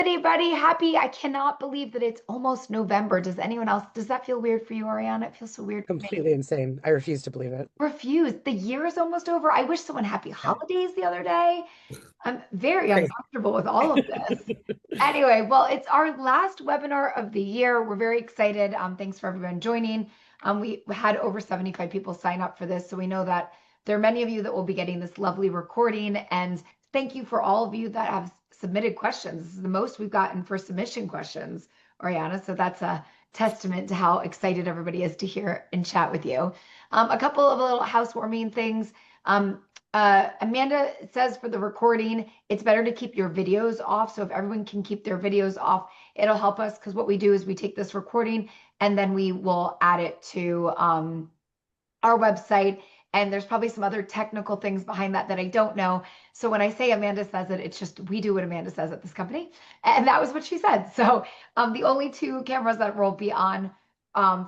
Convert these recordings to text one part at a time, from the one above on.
Anybody happy? I cannot believe that it's almost November. Does anyone else, does that feel weird for you, Oriana? It feels so weird for me. Completely insane. I refuse to believe it. Refuse. The year is almost over. I wish someone happy Yeah, holidays the other day. I'm very crazy. uncomfortable with all of this. Anyway, well, it's our last webinar of the year. We're very excited. Thanks for everyone joining. We had over 75 people sign up for this, so we know that there are many of you that will be getting this lovely recording. And thank you for all of you that have submitted questions. This is the most we've gotten for submission questions, Oriana. So that's a testament to how excited everybody is to hear and chat with you. A couple of little housewarming things. Amanda says for the recording, it's better to keep your videos off. So if everyone can keep their videos off, it'll help us because what we do is we take this recording and then we will add it to our website. And there's probably some other technical things behind that that I don't know. So when I say Amanda says it, it's just we do what Amanda says at this company. And that was what she said. So the only two cameras that will be on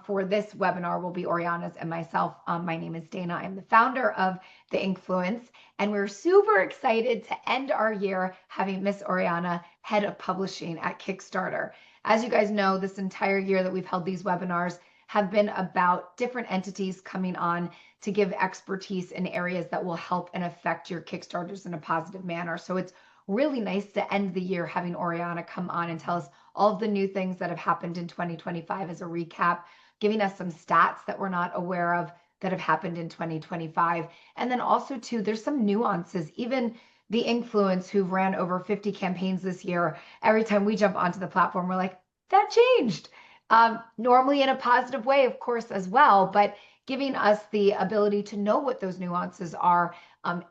for this webinar will be Oriana's and myself. My name is Dana. I'm the founder of The Influence. And we're super excited to end our year having Miss Oriana, head of publishing at Kickstarter. As you guys know, this entire year that we've held these webinars have been about different entities coming on to give expertise in areas that will help and affect your Kickstarters in a positive manner. So it's really nice to end the year having Oriana come on and tell us all of the new things that have happened in 2025 as a recap, giving us some stats that we're not aware of that have happened in 2025. And then also too, there's some nuances, even the influence who've ran over 50 campaigns this year. Every time we jump onto the platform, we're like, that changed. Normally in a positive way, of course, as well, but giving us the ability to know what those nuances are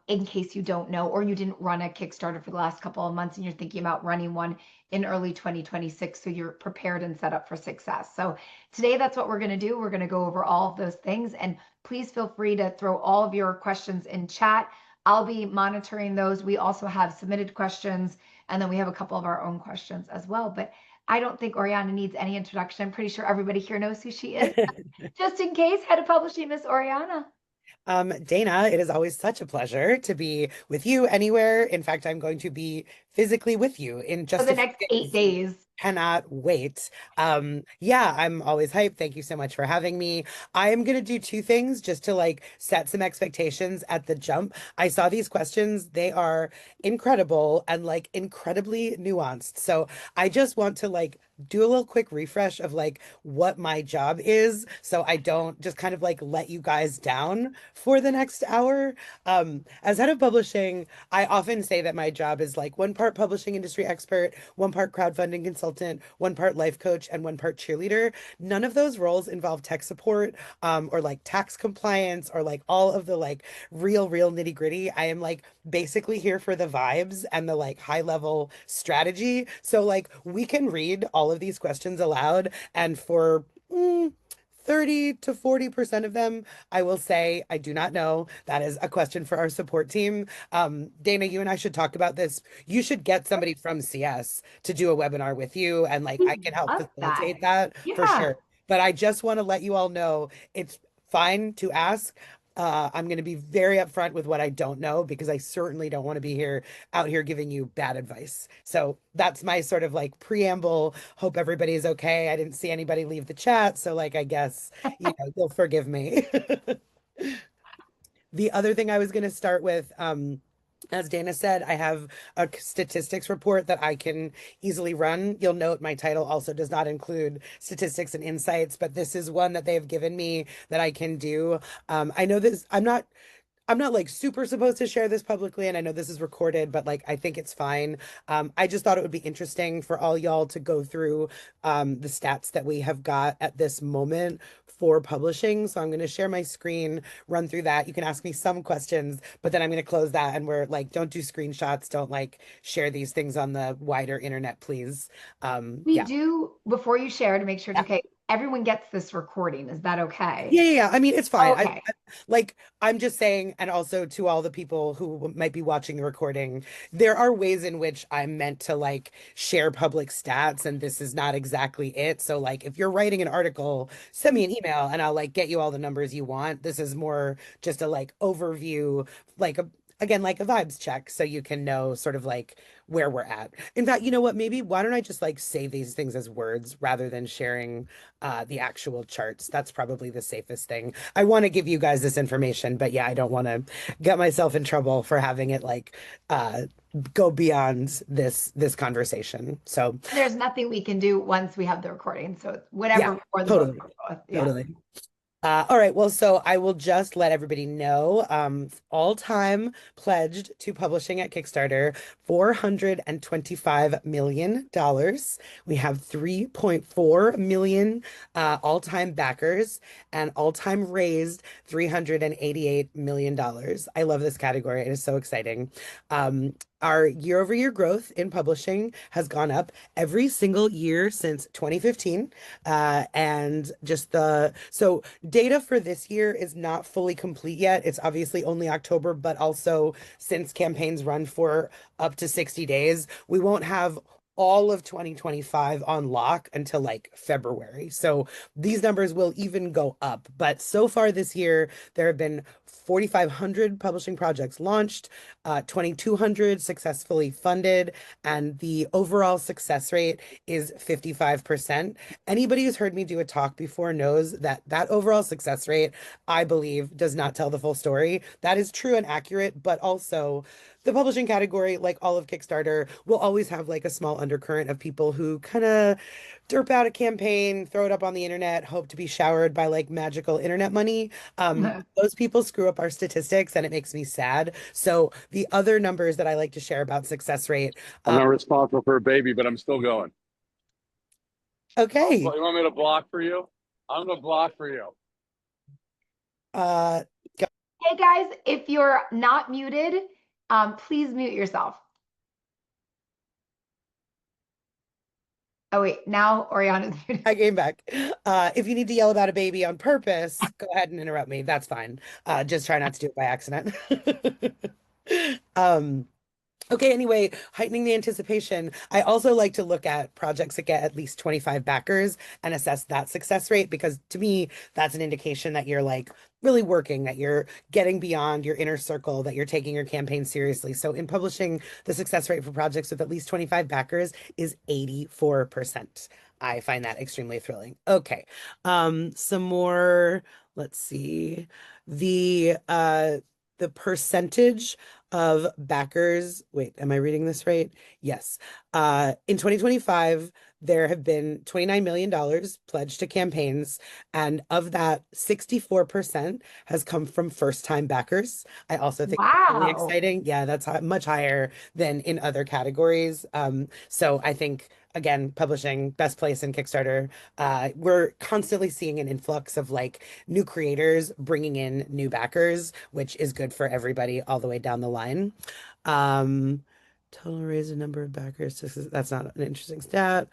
in case you don't know or you didn't run a Kickstarter for the last couple of months and you're thinking about running one in early 2026 so you're prepared and set up for success. So today that's what we're going to do. We're going to go over all of those things, and please feel free to throw all of your questions in chat. I'll be monitoring those. We also have submitted questions, and then we have a couple of our own questions as well. But I don't think Oriana needs any introduction. I'm pretty sure everybody here knows who she is. Just in case, head of publishing, Miss Oriana. Dana, it is always such a pleasure to be with you anywhere. In fact, I'm going to be physically with you in For just the a few next eight days. days. Cannot wait. Yeah, I'm always hyped. Thank you so much for having me. I am gonna do two things just to like set some expectations at the jump. I saw these questions. They are incredible and like incredibly nuanced. So I just want to like do a little quick refresh of like what my job is so I don't just kind of like let you guys down for the next hour. As head of publishing, I often say that my job is like one part publishing industry expert, one part crowdfunding consultant, one part life coach, and one part cheerleader. None of those roles involve tech support, or like tax compliance or like all of the like real nitty gritty. I am like basically here for the vibes and the like high level strategy. So like we can read all of these questions aloud, and for 30 to 40% of them, I will say, I do not know. That is a question for our support team. Dana, you and I should talk about this. You should get somebody from CS to do a webinar with you, and like I We can help love that. facilitate that for Yeah. sure. But I just want to let you all know it's fine to ask. I'm going to be very upfront with what I don't know because I certainly don't want to be here out here giving you bad advice. So that's my sort of like preamble. Hope everybody is okay. I didn't see anybody leave the chat, so like I guess, you'll forgive me. The other thing I was going to start with, as Dana said, I have a statistics report that I can easily run. You'll note my title also does not include statistics and insights, but this is one that they've given me that I can do. I know this, I'm not like super supposed to share this publicly, and I know this is recorded, but like I think it's fine. I just thought it would be interesting for all y'all to go through the stats that we have got at this moment for publishing. So I'm going to share my screen, run through that. You can ask me some questions, but then I'm going to close that, and we're like, don't do screenshots, don't like share these things on the wider internet, please. We Yeah. do, before you share to make sure it's Yeah. okay, everyone gets this recording. Is that okay? Yeah. I mean, it's fine. Okay. Like I'm just saying, and also to all the people who might be watching the recording, there are ways in which I'm meant to like share public stats, and this is not exactly it. So like, if you're writing an article, send me an email, and I'll like get you all the numbers you want. This is more just a like overview, like again, like a vibes check so you can know sort of like where we're at. In fact, you know what? Maybe why don't I just like save these things as words rather than sharing the actual charts? That's probably the safest thing. I want to give you guys this information, but yeah, I don't want to get myself in trouble for having it like uh go beyond this conversation. So There's nothing we can do once we have the recording. So it's whatever yeah, for the both totally. of us. Yeah. Totally. All right, well, so I will just let everybody know, all time pledged to publishing at Kickstarter, $425 million. We have 3.4 million all-time backers and all-time raised $388 million. I love this category. It is so exciting. Our year-over-year growth in publishing has gone up every single year since 2015. And just so data for this year is not fully complete yet. It's obviously only October, but also since campaigns run for up to 60 days, we won't have all of 2025 on lock until like February. So these numbers will even go up. But so far this year, there have been 4,500 publishing projects launched, 2,200 successfully funded, and the overall success rate is 55%. Anybody who's heard me do a talk before knows that that overall success rate, I believe, does not tell the full story. That is true and accurate, but also the publishing category, like all of Kickstarter, will always have like a small undercurrent of people who kind of derp out a campaign, throw it up on the internet, hope to be showered by like magical internet money. Those people screw up our statistics and it makes me sad. So the other numbers that I like to share about success rate, I'm uh, not responsible for a baby, but I'm still going. okay. You want me to block for you? I'm gonna block for you. Uh, Hey guys, if you're not muted, please mute yourself. Oh wait, now Oriana's muted. I came back. If you need to yell about a baby on purpose, go ahead and interrupt me. That's fine. Just try not to do it by accident. Um, Okay, anyway, heightening the anticipation. I also like to look at projects that get at least 25 backers and assess that success rate because to me, that's an indication that you're like really working, that you're getting beyond your inner circle, that you're taking your campaign seriously. So in publishing, the success rate for projects with at least 25 backers is 84%. I find that extremely thrilling. Okay. Some more, let's see. The percentage of backers. Wait, am I reading this right? Yes. In 2025, there have been $29 million pledged to campaigns, and of that, 64% has come from first-time backers. I also think that's really Wow. exciting. Yeah, that's much higher than in other categories. So I think again, publishing best place in Kickstarter. We're constantly seeing an influx of like new creators bringing in new backers, which is good for everybody all the way down the line. Um, Total raise a number of backers. That's not an interesting stat.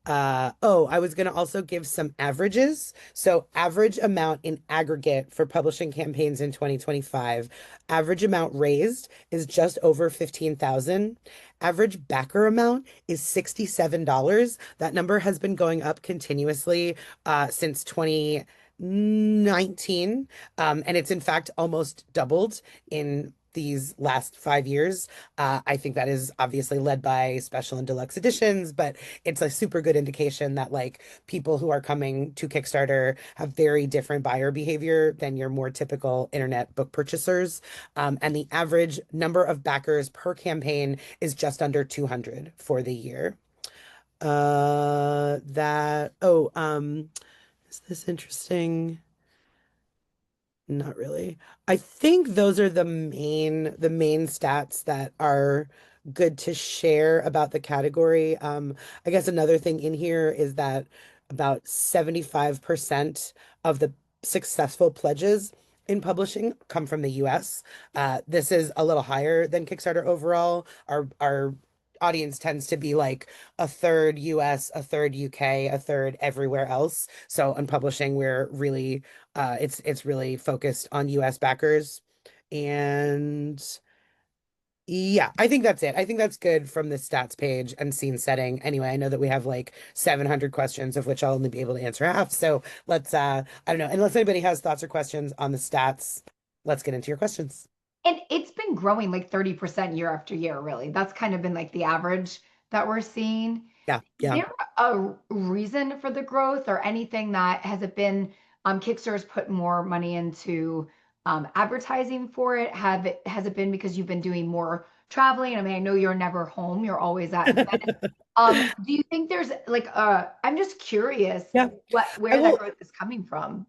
Oh, I was going to also give some averages. So, average amount in aggregate for publishing campaigns in 2025. Average amount raised is just over 15,000. Average backer amount is $67. That number has been going up continuously since 2019. And it's in fact almost doubled in these last 5 years. I think that is obviously led by special and deluxe editions, but it's a super good indication that like people who are coming to Kickstarter have very different buyer behavior than your more typical internet book purchasers. And the average number of backers per campaign is just under 200 for the year. Is this interesting? Not really. I think those are the main stats that are good to share about the category. I guess another thing in here is that about 75% of the successful pledges in publishing come from the US. This is a little higher than Kickstarter overall. Our audience tends to be like a third US, a third UK, a third everywhere else. So in publishing, we're really it's really focused on US backers. And yeah, I think that's it. I think that's good from the stats page and scene setting. Anyway, I know that we have like 700 questions of which I'll only be able to answer half. So let's I don't know, unless anybody has thoughts or questions on the stats, let's get into your questions. And it's been growing like 30% year after year, really. That's kind of been like the average that we're seeing. Yeah, Is yeah. there a reason for the growth or anything that has it been Kickstarter's put more money into advertising for it? Has it been because you've been doing more traveling? I mean, I know you're never home, you're always at events. Do you think there's like I'm just curious Yeah. I where that will, growth is coming from?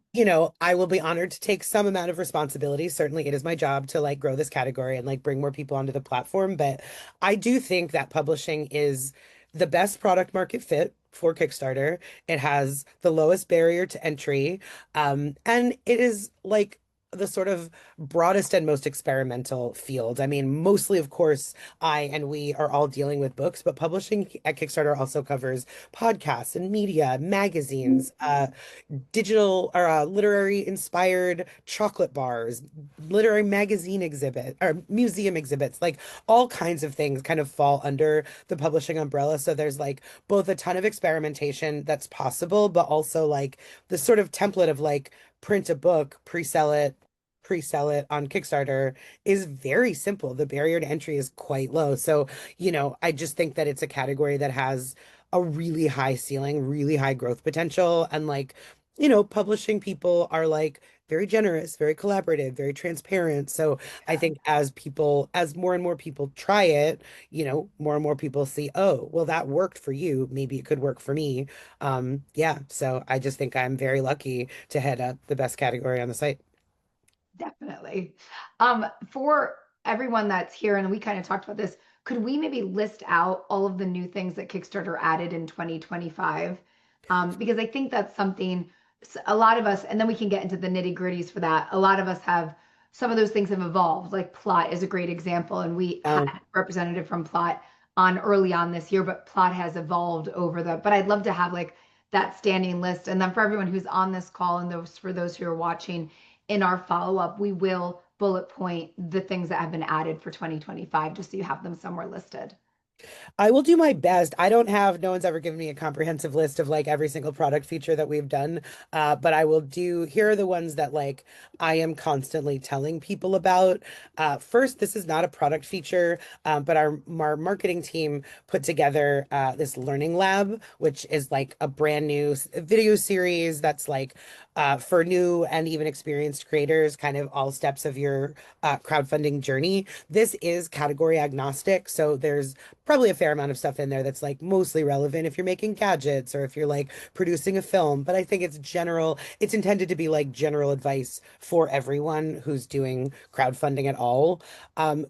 I will be honored to take some amount of responsibility. Certainly, it is my job to like grow this category and like bring more people onto the platform. But I do think that publishing is the best product market fit for Kickstarter. It has the lowest barrier to entry. And it is like the sort of broadest and most experimental field. I mean, mostly, of course, I and we are all dealing with books, but publishing at Kickstarter also covers podcasts and media, magazines, digital or literary inspired chocolate bars, literary magazine exhibit or museum exhibits, like all kinds of things kind of fall under the publishing umbrella. So there's like both a ton of experimentation that's possible, but also like the sort of template of like print a book, pre-sell it on Kickstarter is very simple. The barrier to entry is quite low. So, I just think that it's a category that has a really high ceiling, really high growth potential. And like, publishing people are like very generous, very collaborative, very transparent. So I think as more and more people try it, more and more people see, oh, well, that worked for you. Maybe it could work for me. Yeah. So I just think I'm very lucky to head up the best category on the site. Definitely. For everyone that's here, and we kind of talked about this, could we maybe list out all of the new things that Kickstarter added in 2025? Because I think that's something a lot of us, and then we can get into the nitty gritties for that. A lot of us have some of those things have evolved. Like Plot is a great example, and we had Um, a representative from Plot on early on this year, but Plot has evolved over the. But I'd love to have like that standing list, and then for everyone who's on this call, and those for those who are watching in our follow-up, we will bullet point the things that have been added for 2025, just so you have them somewhere listed. I will do my best. No one's ever given me a comprehensive list of like every single product feature that we've done. But here are the ones that like I am constantly telling people about. First, this is not a product feature, but our marketing team put together this learning lab, which is like a brand new video series that's like for new and even experienced creators, kind of all steps of your crowdfunding journey. This is category agnostic, so there's probably a fair amount of stuff in there that's like mostly relevant if you're making gadgets or if you're like producing a film. But I think it's intended to be like general advice for everyone who's doing crowdfunding at all.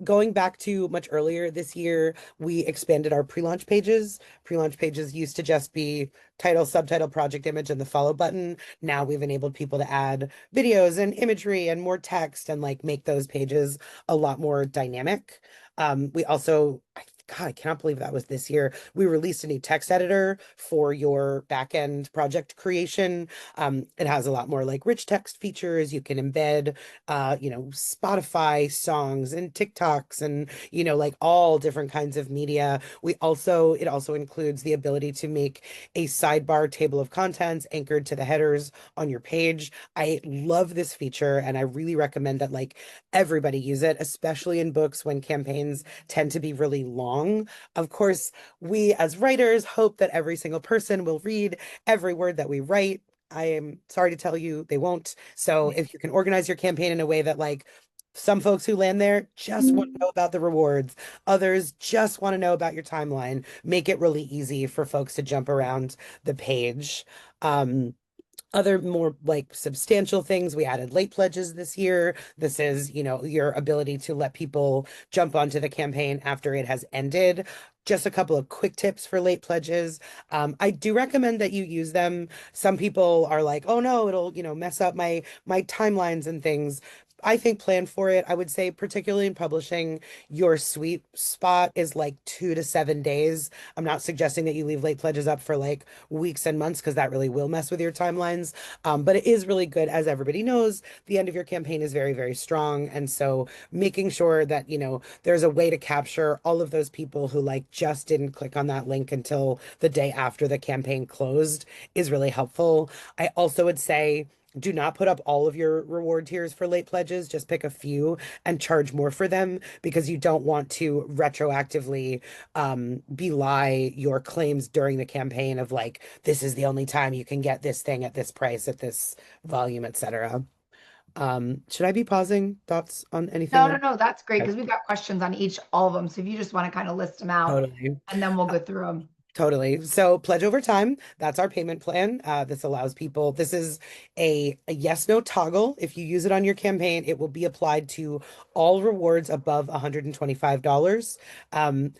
Going back to much earlier this year, we expanded our pre-launch pages. Pre-launch pages used to just be title, subtitle, project image, and the follow button. Now we've enabled people to add videos and imagery and more text and like make those pages a lot more dynamic. We also, God, I cannot believe that was this year. We released a new text editor for your backend project creation. It has a lot more like rich text features. You can embed, Spotify songs and TikToks and, like all different kinds of media. It also includes the ability to make a sidebar table of contents anchored to the headers on your page. I love this feature and I really recommend that like everybody use it, especially in books when campaigns tend to be really long. Of course, we as writers hope that every single person will read every word that we write. I am sorry to tell you they won't. So if you can organize your campaign in a way that like some folks who land there just want to know about the rewards, others just want to know about your timeline, make it really easy for folks to jump around the page. Um, Other more like substantial things, we added late pledges this year. This is, your ability to let people jump onto the campaign after it has ended. Just a couple of quick tips for late pledges. I do recommend that you use them. Some people are like, oh no, it'll, mess up my timelines and things. I think plan for it. I would say, particularly in publishing, your sweet spot is like 2 to 7 days. I'm not suggesting that you leave late pledges up for like weeks and months because that really will mess with your timelines. But it is really good, as everybody knows, the end of your campaign is very, very strong. And so making sure that, there's a way to capture all of those people who like just didn't click on that link until the day after the campaign closed is really helpful. I also would say, Do not put up all of your reward tiers for late pledges. Just pick a few and charge more for them because you don't want to retroactively belie your claims during the campaign of like, this is the only time you can get this thing at this price, at this volume, etc. Should I be pausing? Thoughts on anything No, on? no, no, that's great Okay. because we've got questions on all of them. So if you just want to kind of list them out Totally. and then we'll go through them. Totally. So pledge over time, that's our payment plan. This allows people, this is a yes no toggle. If you use it on your campaign, it will be applied to all rewards above $125. Um,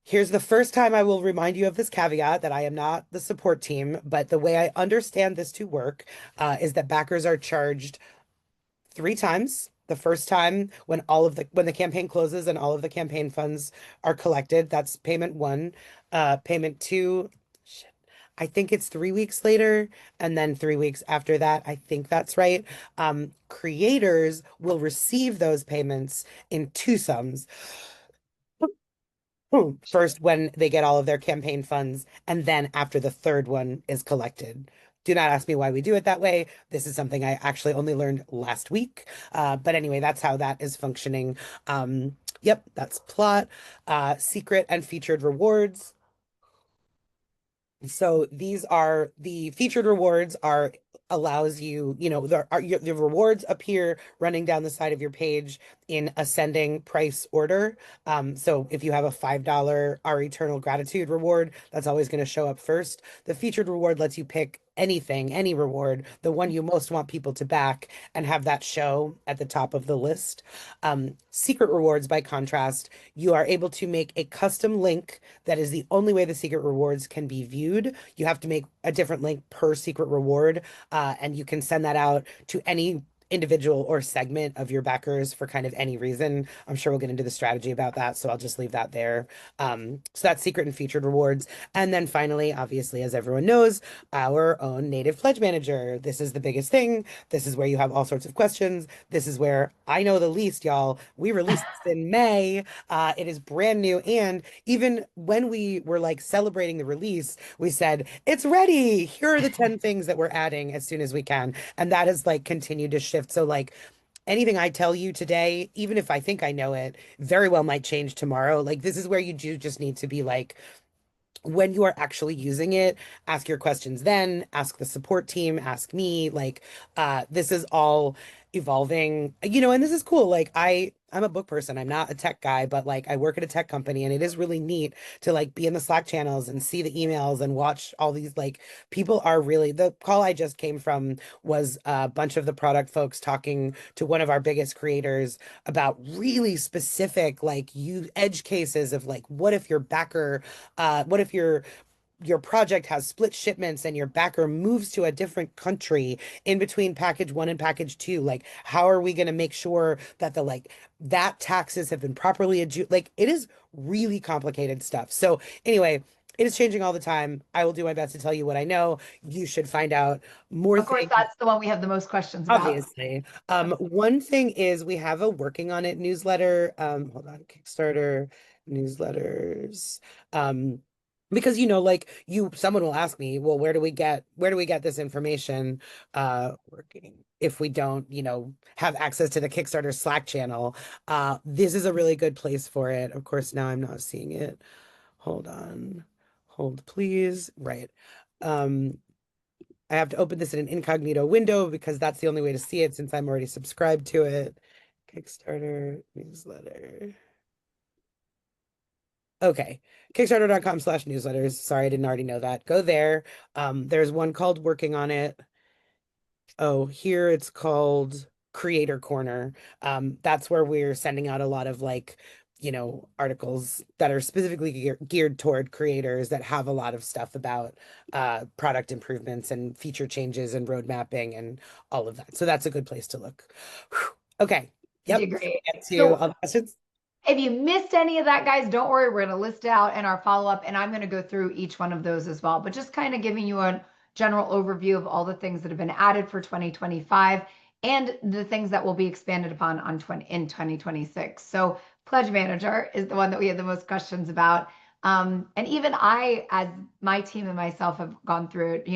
Here's the first time I will remind you of this caveat that I am not the support team, but the way I understand this to work is that backers are charged 3 times. The first time when the campaign closes and all of the campaign funds are collected, that's payment one. Payment two, shit, I think it's 3 weeks later, and then 3 weeks after that. I think that's right. Creators will receive those payments in two sums. First, when they get all of their campaign funds, and then after the third one is collected. Do not ask me why we do it that way. This is something I actually only learned last week. But anyway, that's how that is functioning. Yep, that's plot, secret and featured rewards. So these are the featured rewards are allows you, the rewards appear running down the side of your page in ascending price order. So if you have a $5 Our Eternal Gratitude reward, that's always going to show up first. The featured reward lets you pick anything, any reward, the one you most want people to back, and have that show at the top of the list. Secret rewards, by contrast, you are able to make a custom link that is the only way the secret rewards can be viewed. You have to make a different link per secret reward, and you can send that out to any individual or segment of your backers for kind of any reason. I'm sure we'll get into the strategy about that, so I'll just leave that there. So that's secret and featured rewards. And then finally, obviously, as everyone knows, our own native pledge manager. This is the biggest thing. This is where you have all sorts of questions. This is where I know the least, y'all. We released this in May. It is brand new. And even when we were like celebrating the release, we said, it's ready. Here are the 10 things that we're adding as soon as we can. And that has like continued to shift. So like anything I tell you today, even if I think I know it, very well might change tomorrow. Like this is where you do just need to be like, when you are actually using it, ask your questions then, ask the support team, ask me. Like, this is all evolving, and this is cool. Like, I'm a book person. I'm not a tech guy, but like I work at a tech company and it is really neat to like be in the Slack channels and see the emails and watch all these like people are really the call I just came from was a bunch of the product folks talking to one of our biggest creators about really specific like you edge cases of like what if your backer what if your project has split shipments and your backer moves to a different country in between package one and package two? Like, how are we going to make sure that the like that taxes have been properly like it is really complicated stuff. So anyway, it is changing all the time. I will do my best to tell you what I know. You should find out more Of course, things. that's the one we have the most questions about. Obviously. One thing is we have a working on it newsletter. Hold on, Kickstarter newsletters. Um, because like someone will ask me, well, where do we get this information working if we don't, have access to the Kickstarter Slack channel? This is a really good place for it. Of course, now I'm not seeing it. Hold on. Hold, please. Right. Um, I have to open this in an incognito window because that's the only way to see it since I'm already subscribed to it. Kickstarter newsletter. Okay, kickstarter.com/newsletters. Sorry, I didn't already know that. Go there. There's one called Working on It. Oh, here it's called Creator Corner. That's where we're sending out a lot of like, articles that are specifically geared toward creators that have a lot of stuff about product improvements and feature changes and road mapping and all of that. So that's a good place to look. Whew. Okay. You Yep. did great. Get to So all the questions. if you missed any of that, guys, don't worry. We're going to list it out in our follow-up, and I'm going to go through each one of those as well. But just kind of giving you a general overview of all the things that have been added for 2025 and the things that will be expanded upon in 2026. So Pledge Manager is the one that we had the most questions about. And even I, as my team and myself have gone through it,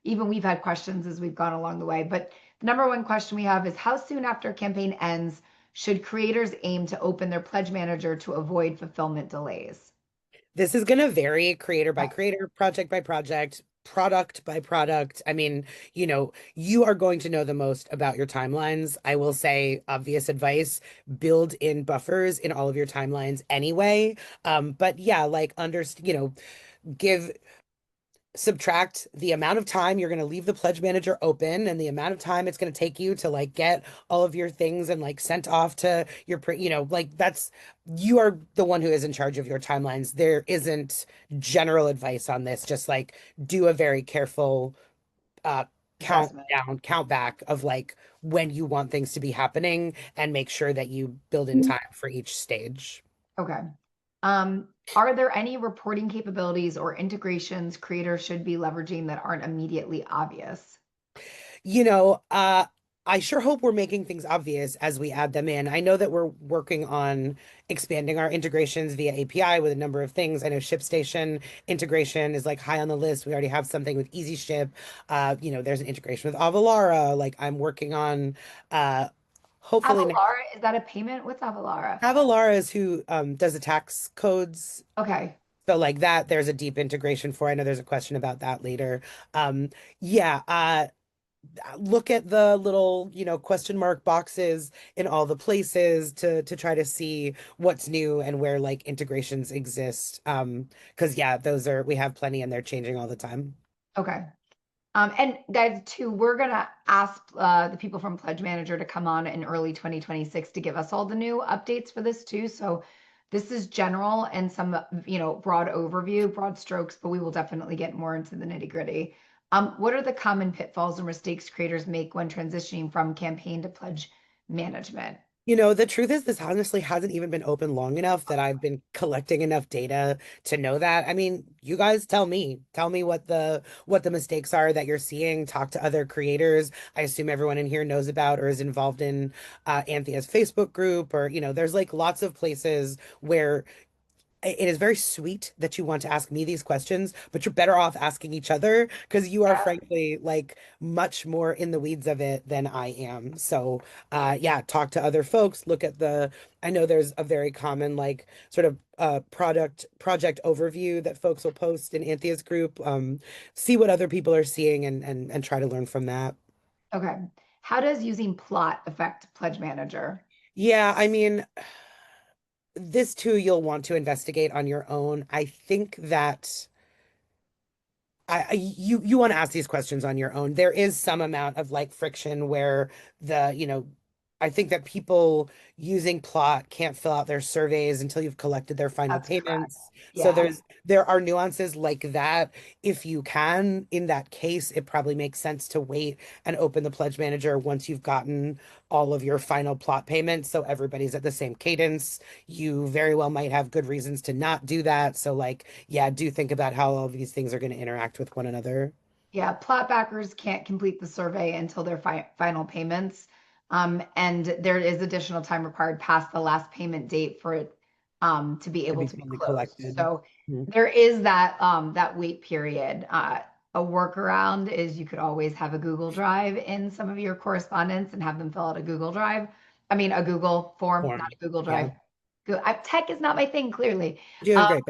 even we've had questions as we've gone along the way. But the number one question we have is how soon after a campaign ends should creators aim to open their pledge manager to avoid fulfillment delays? This is going to vary creator by Okay. creator, project by project, product by product. I mean, you are going to know the most about your timelines. I will say obvious advice, build in buffers in all of your timelines anyway. But yeah, like give subtract the amount of time you're going to leave the pledge manager open and the amount of time it's going to take you to like get all of your things and like sent off to your like that's you are the one who is in charge of your timelines. There isn't general advice on this, just like do a very careful uh Assessment. count back of like when you want things to be happening and make sure that you build in time for each stage. Okay. Are there any reporting capabilities or integrations creators should be leveraging that aren't immediately obvious? you know, uh, I sure hope we're making things obvious as we add them in. I know that we're working on expanding our integrations via API with a number of things. I know ShipStation integration is like high on the list. We already have something with Easy Ship. There's an integration with Avalara. Like I'm working on hopefully next. Avalara, is that a payment? What's Avalara? Avalara is who does the tax codes. Okay. So like that, there's a deep integration for. I know there's a question about that later. Um, yeah, look at the little, question mark boxes in all the places to try to see what's new and where like integrations exist. Because yeah, we have plenty and they're changing all the time. Okay. And guys, too, we're gonna ask the people from Pledge Manager to come on in early 2026 to give us all the new updates for this too. So this is general and some, broad overview, broad strokes, but we will definitely get more into the nitty-gritty. What are the common pitfalls or mistakes creators make when transitioning from campaign to pledge management? The truth is this honestly hasn't even been open long enough that I've been collecting enough data to know that. I mean, you guys tell me. Tell me what the mistakes are that you're seeing. Talk to other creators. I assume everyone in here knows about or is involved in Anthea's Facebook group, or there's like lots of places where it is very sweet that you want to ask me these questions, but you're better off asking each other because you are Yeah. frankly like much more in the weeds of it than I am. So, yeah, talk to other folks, look at I know there's a very common like sort of project overview that folks will post in Anthea's group. See what other people are seeing and try to learn from that. Okay. How does using plot affect Pledge Manager? Yeah, I mean, this too you'll want to investigate on your own. I think that you want to ask these questions on your own. There is some amount of like friction where I think that people using plot can't fill out their surveys until you've collected their final That's correct. payments. So Yeah. there are nuances like that. If you can, in that case, it probably makes sense to wait and open the pledge manager once you've gotten all of your final plot payments. So everybody's at the same cadence. You very well might have good reasons to not do that. So like, yeah, do think about how all of these things are going to interact with one another. Yeah, plot backers can't complete the survey until their final payments. And there is additional time required past the last payment date for it to be To able be to be fully closed. collected. So Mhm. there is that wait period. A workaround is you could always have a Google Drive in some of your correspondence and have them fill out a Google Drive. I mean, a Google form, not Form. a Google Yeah. Drive. Tech is not my thing, clearly. You're doing Um,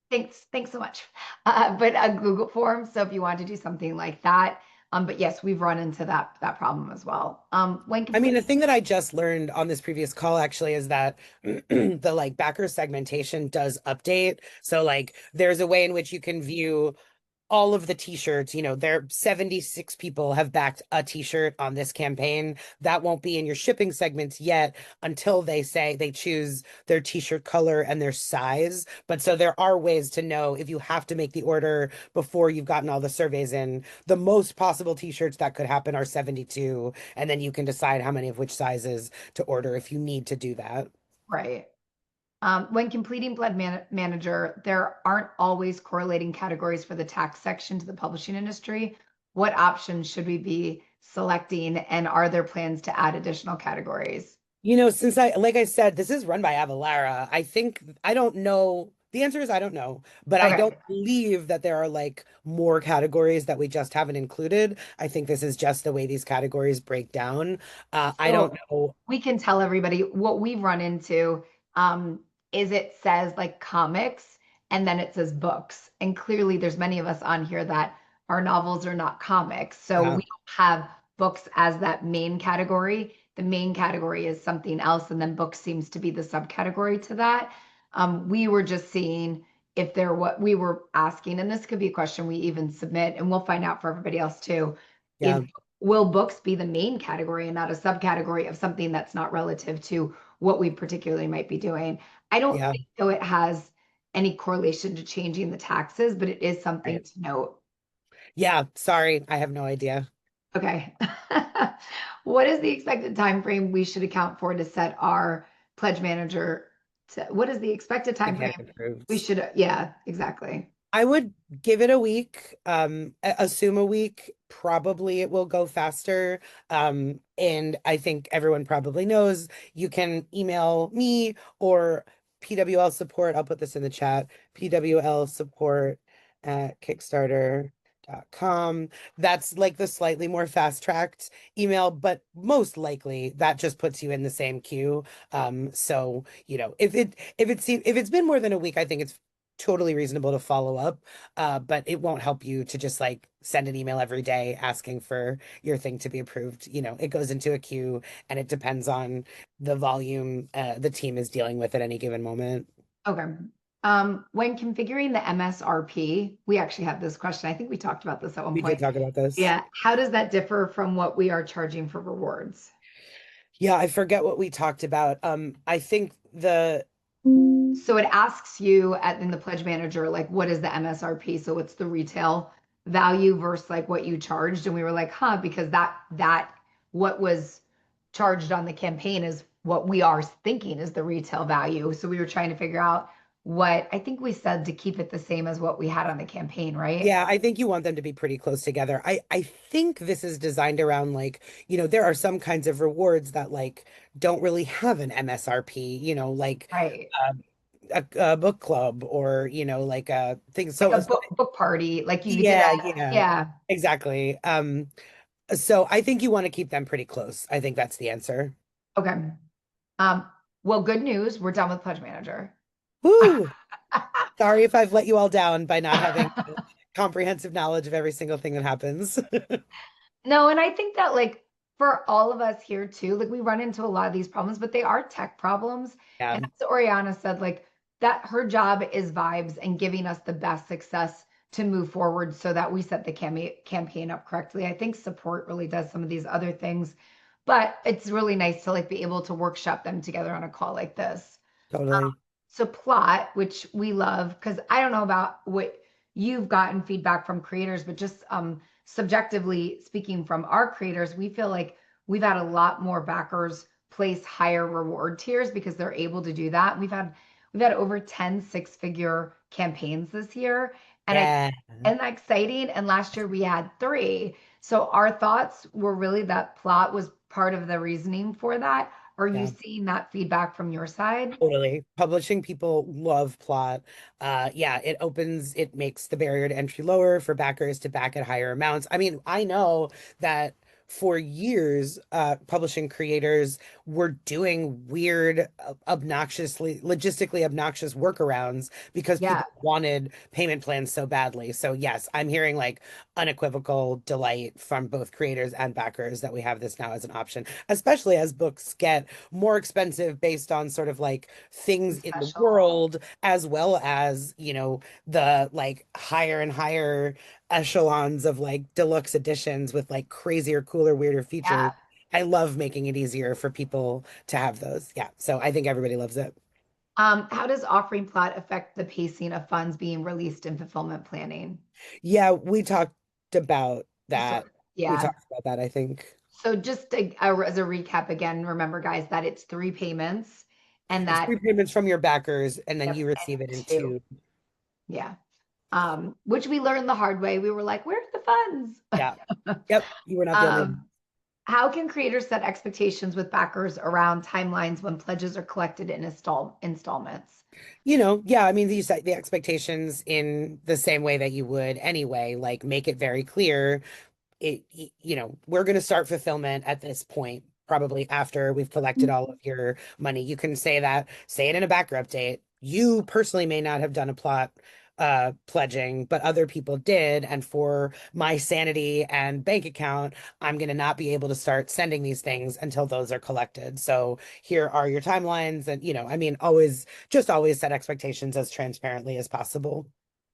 great. thanks so much. But a Google form. So if you want to do something like that, but yes, we've run into that problem as well. When I mean, complete, the thing that I just learned on this previous call actually is that the like backer segmentation does update. So like there's a way in which you can view all of the t-shirts, there 76 people have backed a t-shirt on this campaign. That won't be in your shipping segments yet until they choose their t-shirt color and their size. But so there are ways to know if you have to make the order before you've gotten all the surveys in. The most possible t-shirts that could happen are 72, and then you can decide how many of which sizes to order if you need to do that. right? When completing Manager, there aren't always correlating categories for the tax section to the publishing industry. What options should we be selecting, and are there plans to add additional categories? Since like I said, this is run by Avalara. I don't know The answer is I don't know, but I Okay. don't believe that there are like more categories that we just haven't included. I think this is just the way these categories break down. I don't So know. we can tell everybody what we've run into is it says like comics and then it says books. And clearly there's many of us on here that our novels are not comics. So Yeah, we don't have books as that main category. The main category is something else, and then books seems to be the subcategory to that. We were just seeing if they're what we were asking, and this could be a question we even submit, and we'll find out for everybody else too. yeah, If will books be the main category and not a subcategory of something that's not relative to what we particularly might be doing? I don't yeah. think though it has any correlation to changing the taxes, but it is something Right. to note. Yeah, sorry, I have no idea. Okay. What is the expected time frame we should account for to set our pledge manager what is the expected To time frame get approved. we should, yeah, exactly. I would give it a week, assume a week. Probably it will go faster. And I think everyone probably knows you can email me or PWL support. I'll put this in the chat. PWL support at Kickstarter.com. That's like the slightly more fast-tracked email, but most likely that just puts you in the same queue. So if it's been more than a week, I think it's totally reasonable to follow up. But it won't help you to just like send an email every day asking for your thing to be approved. It goes into a queue and it depends on the volume the team is dealing with at any given moment. Okay. When configuring the MSRP, we actually have this question. I think we talked about this at one We did point. talk about this. Yeah. How does that differ from what we are charging for rewards? Yeah, I forget what we talked about. I think So it asks you in the pledge manager, like, what is the MSRP? So what's the retail value versus like what you charged? And we were like, huh, because that what was charged on the campaign is what we are thinking is the retail value. So we were trying to figure out what I think we said to keep it the same as what we had on the campaign, right? Yeah, I think you want them to be pretty close together. I think this is designed around like, there are some kinds of rewards that like don't really have an MSRP, like Right. uh, a book club or, like a thing. Like So, a book party, like you did yeah, a yeah, yeah. exactly. So I think you want to keep them pretty close. I think that's the answer. Okay. Um, well, good news, we're done with pledge manager. Woo! Sorry if I've let you all down by not having comprehensive knowledge of every single thing that happens. No, and I think that like for all of us here too, like we run into a lot of these problems, but they are tech problems. Yeah, And as Oriana said, like that her job is vibes and giving us the best success to move forward so that we set the campaign up correctly. I think support really does some of these other things, but it's really nice to like be able to workshop them together on a call like this. totally. So plot, which we love, because I don't know about what you've gotten feedback from creators, but just subjectively speaking from our creators, we feel like we've had a lot more backers place higher reward tiers because they're able to do that. We've had over 10 six-figure campaigns this year. And I Yeah, and that's exciting. And last year we had three. So our thoughts were really that plot was part of the reasoning for that. Are you yeah. seeing that feedback from your side? Totally. Publishing people love plot. Yeah, it makes the barrier to entry lower for backers to back at higher amounts. I mean, I know that for years, publishing creators were doing weird, logistically obnoxious workarounds because Yeah. people wanted payment plans so badly. So yes, I'm hearing like unequivocal delight from both creators and backers that we have this now as an option, especially as books get more expensive based on sort of like things in the Special. world, as well as, the like higher and higher echelons of like deluxe editions with like crazier, cooler, weirder features. Yeah. I love making it easier for people to have those. Yeah. So I think everybody loves it. How does offering plot affect the pacing of funds being released in fulfillment planning? Yeah, we talked about Just that. We yeah. talked about that, I think. So just as a recap again, remember guys that it's three payments and It's that prepayments from your backers, and then yep, you and receive it in two. two. Yeah. Which we learned the hard way. We were like, where's the funds? Yeah. Yep. You were not the only one. Um, how can creators set expectations with backers around timelines when pledges are collected in installments? Yeah, I mean, you set the expectations in the same way that you would anyway, like make it very clear we're going to start fulfillment at this point, probably after we've collected all of your money. You can say it in a backer update. You personally may not have done a plot pledging, but other people did. And for my sanity and bank account, I'm going to not be able to start sending these things until those are collected. So here are your timelines. And, I mean, always set expectations as transparently as possible.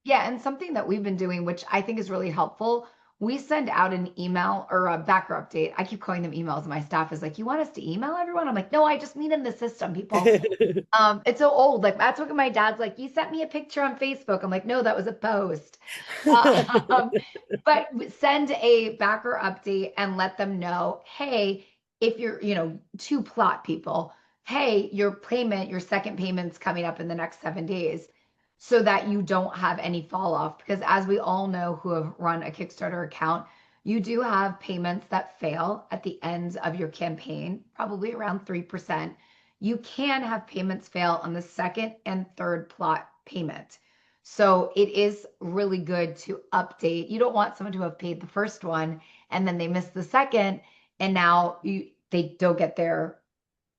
Yeah, and something that we've been doing, which I think is really helpful, we send out an email or a backer update. I keep calling them emails. My staff is like, "You want us to email everyone?" I'm like, "No, I just mean in the system, people." It's so old. Like that's what my dad's like, "You sent me a picture on Facebook." I'm like, "No, that was a post." Um, but send a backer update and let them know, hey, if you're, to plot people, hey, your second payment's coming up in the next 7 days, so that you don't have any fall off. Because as we all know who have run a Kickstarter account, you do have payments that fail at the end of your campaign, probably around 3%. You can have payments fail on the second and third plot payment. So it is really good to update. You don't want someone to have paid the first one and then they miss the second, and now they don't get their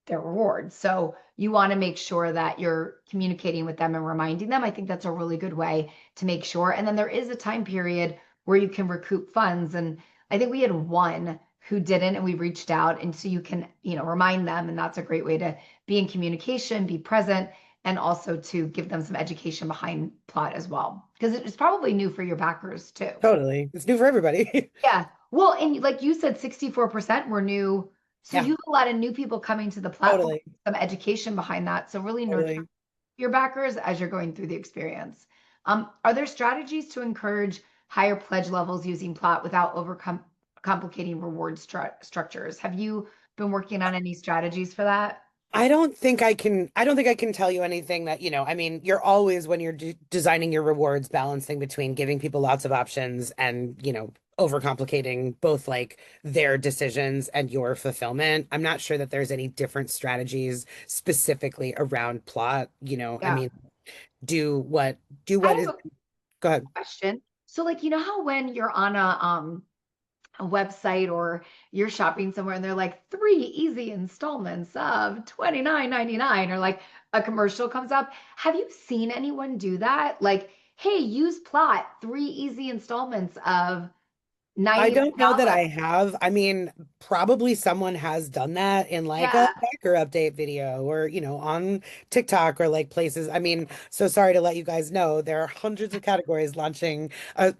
reward. So you want to make sure that you're communicating with them and reminding them. I think that's a really good way to make sure. And then there is a time period where you can recoup funds. And I think we had one who didn't, and we reached out. And so you can, remind them. And that's a great way to be in communication, be present, and also to give them some education behind plot as well. Because it's probably new for your backers too. Totally. It's new for everybody. Yeah. Well, and like you said, 64% were new. So Yeah, you have a lot of new people coming to the platform, totally. some education behind that. So really nurture Totally. your backers as you're going through the experience. Are there strategies to encourage higher pledge levels using plot without overcome complicating reward structures? Have you been working on any strategies for that? I don't think I can tell you anything that, I mean, you're always when you're designing your rewards balancing between giving people lots of options and, overcomplicating both like their decisions and your fulfillment. I'm not sure that there's any different strategies specifically around plot, I Yeah. mean, do what do I what is have a go ahead. question. So like, how when you're on a website or you're shopping somewhere and they're like 3 easy installments of 29.99, or like a commercial comes up. Have you seen anyone do that? Like, hey, use plot 3 easy installments of I 99. don't know that I have. I mean, probably someone has done that in like a Yeah. backer update video or, on TikTok or like places. I mean, so sorry to let you guys know there are hundreds of categories launching,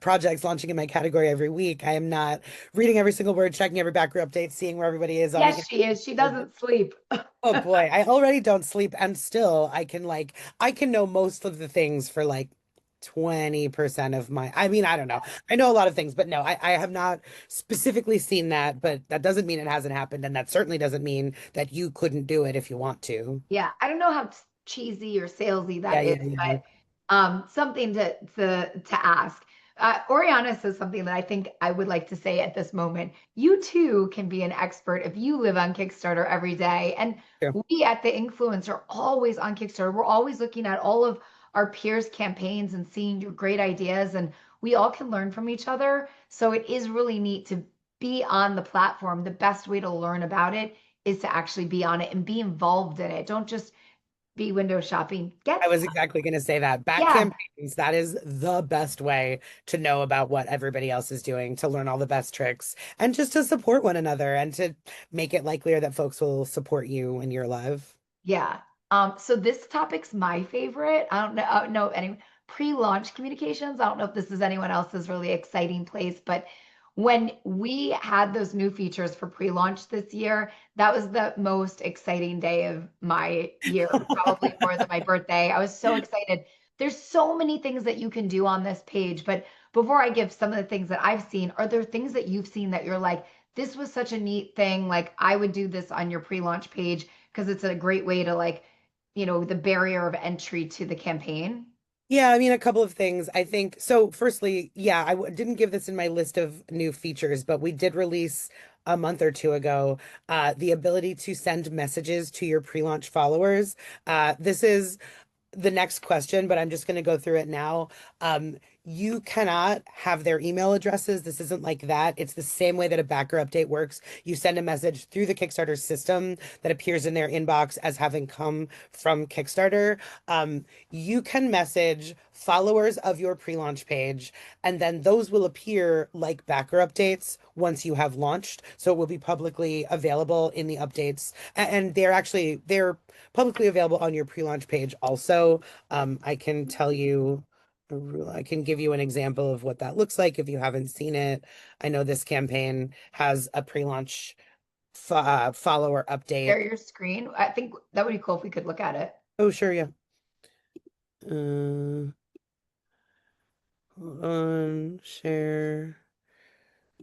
projects launching in my category every week. I am not reading every single word, checking every backer update, seeing where everybody is on Yes, she is. She doesn't sleep. Oh boy, I already don't sleep and still I can know most of the things for like 20% of my I mean, I don't know. I know a lot of things, but no, I have not specifically seen that, but that doesn't mean it hasn't happened, and that certainly doesn't mean that you couldn't do it if you want to. Yeah, I don't know how cheesy or salesy Yeah, that is, yeah, yeah. but something to ask. Oriana says something that I think I would like to say at this moment. You too can be an expert if you live on Kickstarter every day. And True. we at the Influence are always on Kickstarter. We're always looking at all of our peers' campaigns and seeing your great ideas, and we all can learn from each other. So it is really neat to be on the platform. The best way to learn about it is to actually be on it and be involved in it. Don't just be window shopping. Get I was stuff. exactly going to say that. Back Yeah. campaigns, that is the best way to know about what everybody else is doing, to learn all the best tricks, and just to support one another and to make it likelier that folks will support you in your life. Yeah. So this topic's my favorite. I don't know any pre-launch communications. I don't know if this is anyone else's really exciting place, but when we had those new features for pre-launch this year, that was the most exciting day of my year, probably more than my birthday. I was so excited. There's so many things that you can do on this page, but before I give some of the things that I've seen, are there things that you've seen that you're like, this was such a neat thing, like I would do this on your pre-launch page because it's a great way to like, the barrier of entry to the campaign. Yeah, I mean, a couple of things. I think so. Firstly, yeah, didn't give this in my list of new features, but we did release a month or two ago the ability to send messages to your pre-launch followers. This is the next question, but I'm just going to go through it now. You cannot have their email addresses. This isn't like that. It's the same way that a backer update works. You send a message through the Kickstarter system that appears in their inbox as having come from Kickstarter. You can message followers of your pre-launch page, and then those will appear like backer updates once you have launched. So it will be publicly available in the updates, and they're publicly available on your pre-launch page also. I can tell you, I can give you an example of what that looks like if you haven't seen it. I know this campaign has a pre-launch follower update. Share your screen. I think that would be cool if we could look at it. Oh, sure, yeah. Hold on, share.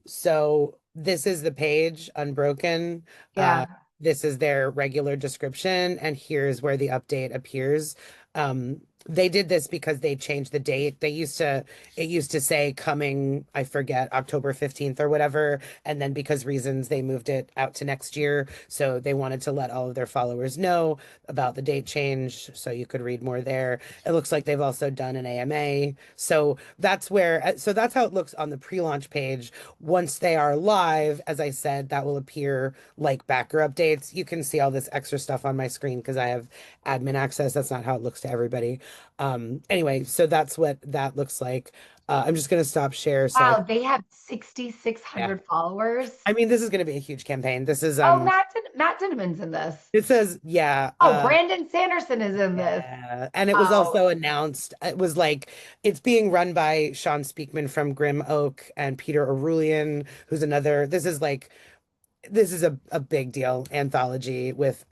So this is the page, unbroken. Yeah. This is their regular description, and here's where the update appears. They did this because they changed the date. It used to say coming, I forget, October 15th or whatever. And then because reasons, they moved it out to next year. So they wanted to let all of their followers know about the date change. So you could read more there. It looks like they've also done an AMA. So that's how it looks on the pre-launch page. Once they are live, as I said, that will appear like backer updates. You can see all this extra stuff on my screen because I have admin access. That's not how it looks to everybody. Anyway, so that's what that looks like. I'm just gonna stop share. So Wow, they have yeah, 6,600 followers. I mean, this is gonna be a huge campaign. This is Oh, Matt Dinneman's in this. it says yeah, Oh, Brandon Sanderson is in this. yeah, and it was Oh, also announced. It was like it's being run by Sean Speakman from Grim Oak and Peter Arulian, who's another. This is a big deal anthology with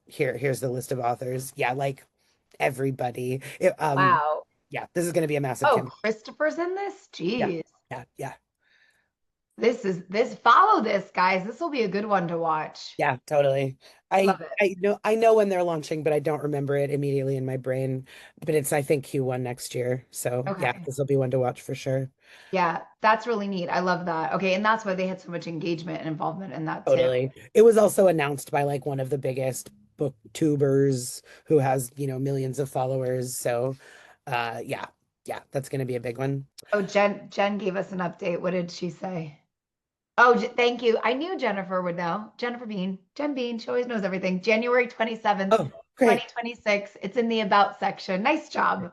here's the list of authors. Yeah, like everybody. wow. Yeah, this is going to be a massive Oh, campaign. Christopher's in this? Yeah, Jeez. yeah, Follow this, guys. This will be a good one to watch. yeah, totally. I Love it. I know when they're launching, but I don't remember it immediately in my brain. But it's I think Q1 next year. So yeah, Okay. this will be one to watch for sure. Yeah, that's really neat. I love that. Okay, and that's why they had so much engagement and involvement in that too. Totally. It was also announced by like one of the biggest booktubers who has, millions of followers. So yeah, yeah, that's going to be a big one. Oh, Jen gave us an update. What did she say? Oh, thank you. I knew Jennifer would know. Jen Bean, she always knows everything. January 27th, Oh, great. 2026. It's in the about section. Nice job.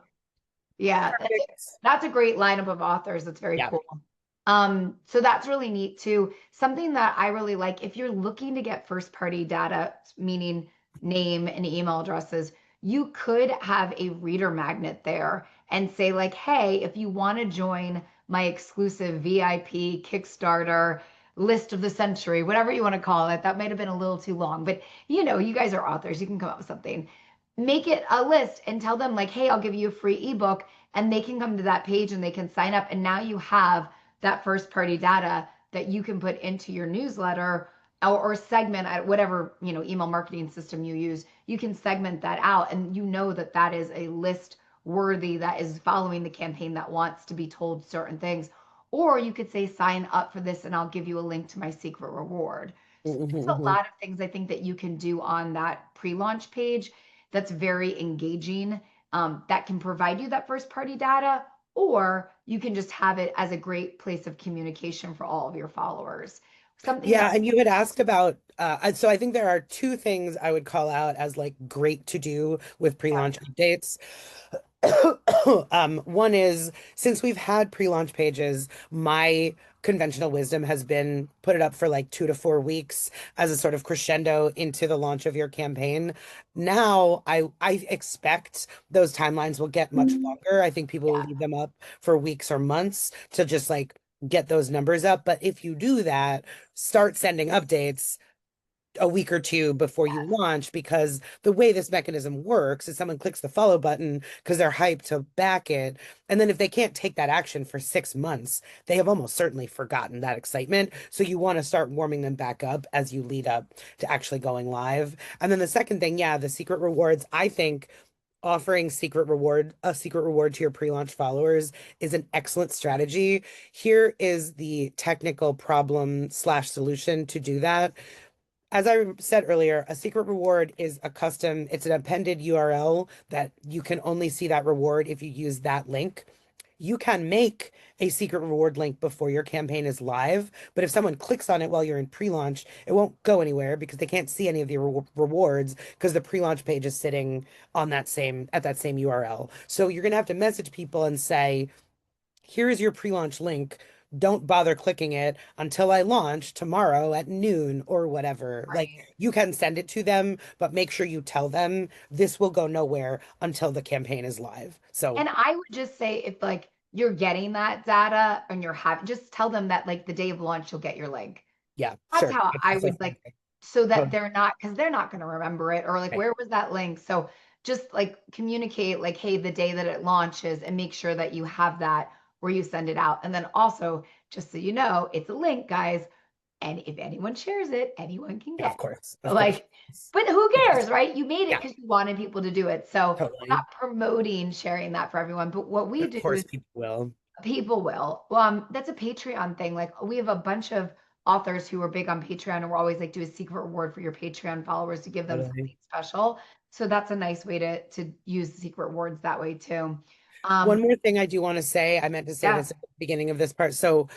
Yeah, Perfect. that's a great lineup of authors. That's very Yeah. cool. So that's really neat too. Something that I really like, if you're looking to get first party data, meaning name and email addresses, you could have a reader magnet there and say like, hey, if you want to join my exclusive VIP Kickstarter list of the century, whatever you want to call it, that might have been a little too long, but you guys are authors, you can come up with something. Make it a list and tell them like, hey, I'll give you a free ebook, and they can come to that page and they can sign up, and now you have that first party data that you can put into your newsletter, or segment at whatever email marketing system you use. You can segment that out, and that that is a list worthy that is following the campaign that wants to be told certain things. Or you could say sign up for this and I'll give you a link to my secret reward. So there's a Mhm. lot of things I think that you can do on that pre-launch page that's very engaging, that can provide you that first party data, or you can just have it as a great place of communication for all of your followers. Something that, Yeah, and you had asked about so I think there are two things I would call out as like great to do with pre-launch updates. One is since we've had pre-launch pages, my conventional wisdom has been put it up for like 2 to 4 weeks as a sort of crescendo into the launch of your campaign. Now I expect those timelines will get much longer. I think people will yeah, leave them up for weeks or months to just like get those numbers up. But if you do that, start sending updates a week or two before you launch, because the way this mechanism works is someone clicks the follow button because they're hyped to back it. And then if they can't take that action for 6 months, they have almost certainly forgotten that excitement. So you want to start warming them back up as you lead up to actually going live. And then the second thing, yeah, the secret rewards, I think offering a secret reward to your pre-launch followers is an excellent strategy. Here is the technical problem slash solution to do that. as I said earlier, a secret reward is it's an appended URL that you can only see that reward if you use that link. You can make a secret reward link before your campaign is live, but if someone clicks on it while you're in pre-launch, it won't go anywhere because they can't see any of the rewards because the pre-launch page is sitting on that same URL. So you're going to have to message people and say, here's your pre-launch link. Don't bother clicking it until I launch tomorrow at noon or whatever. Like Right. you can send it to them, but make sure you tell them this will go nowhere until the campaign is live. So And I would just say if like you're getting that data and you're having, just tell them that like the day of launch, you'll get your link. yeah, That's sure. how That's I also would fine. like, so that Totally. they're not, because they're not going to remember it or like, Right. where was that link? So just like communicate like, hey, the day that it launches and make sure that you have that where you send it out. And then also, just so you know, it's a link, guys. And if anyone shares it, anyone can Yeah, get of course. it. Of course. Like, but who cares, right? You made it Yeah, because you wanted people to do it. So we're totally. not promoting sharing that for everyone. But what we But of do course is people will. people will. That's a Patreon thing. Like we have a bunch of authors who are big on Patreon, and we're always like do a secret reward for your Patreon followers to give them Totally. something special. So that's a nice way to use secret rewards that way too. One Um, more thing I do want to say, I meant to say yeah, this at the beginning of this part. So,